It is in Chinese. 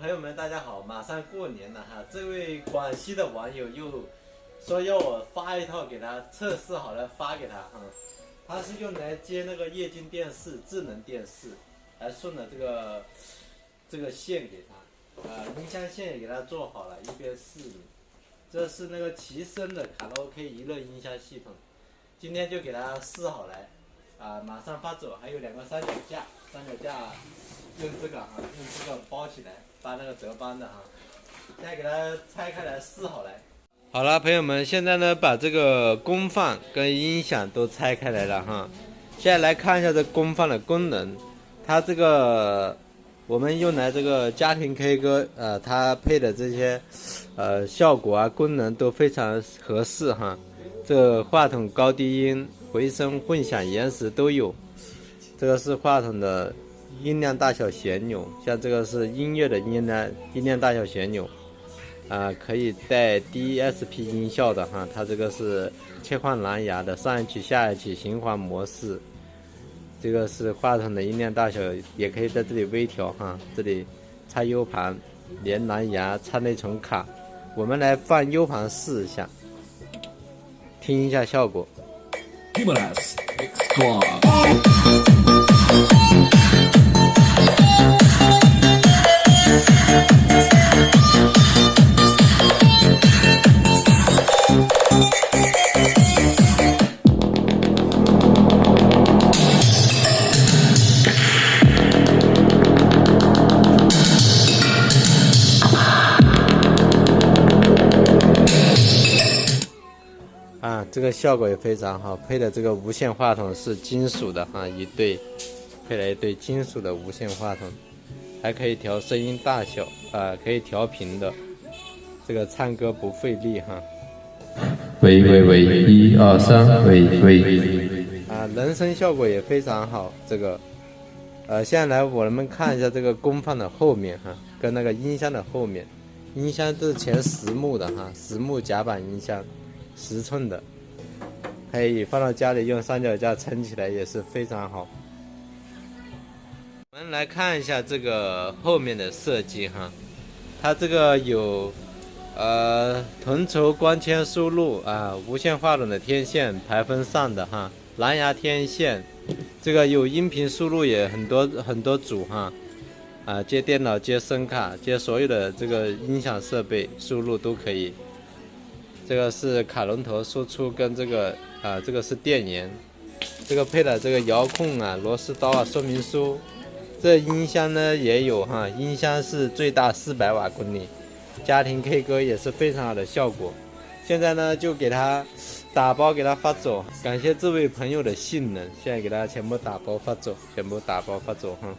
朋友们，大家好！马上过年了哈，这位广西的网友又说要我发一套给他测试好了发给他哈。他是用来接那个液晶电视、智能电视，还顺了这个线给他，音箱线也给他做好了，一边试你。这是那个奇声的卡拉 OK 娱乐音箱系统，今天就给他试好来，马上发走。还有2个三脚架，用这个包起来，发那个折邦的哈。现在给它拆开来试好来。好了，朋友们，现在呢把这个功放跟音响都拆开来了哈。现在来看一下这功放的功能，它这个我们用来这个家庭 K 歌，它配的这些效果啊功能都非常合适哈。这个话筒高低音、回声、混响、延时都有。这个是话筒的音量大小旋钮，像这个是音乐的音量大小旋钮，可以带 DSP 音效的哈。它这个是切换蓝牙的，上一曲下一曲循环模式。这个是话筒的音量大小，也可以在这里微调哈。这里插 U 盘，连蓝牙，插内存卡。我们来放 U 盘试一下，听一下效果。这个效果也非常好，配的这个无线话筒是金属的哈，配了一对金属的无线话筒，还可以调声音大小，可以调频的，这个唱歌不费力哈。喂，1、2、3，喂。人声效果也非常好。这个，现在来我们看一下这个功放的后面哈，跟那个音箱的后面，音箱是前实木的哈，10木夹板音箱，10寸的。可以放到家里用三脚架撑起来也是非常好。我们来看一下这个后面的设计哈，它这个有同轴光纤输入无线话筒的天线排风扇的哈，蓝牙天线，这个有音频输入也很多组哈，接电脑、接声卡、接所有的这个音响设备输入都可以。这个是卡龙头输出跟这个这个是电源，这个配了这个遥控螺丝刀说明书。这音箱呢也有哈，音箱是最大400瓦公里，家庭 K 歌也是非常好的效果。现在呢就给他打包给他发走，感谢这位朋友的信任，现在给他全部打包发走哈。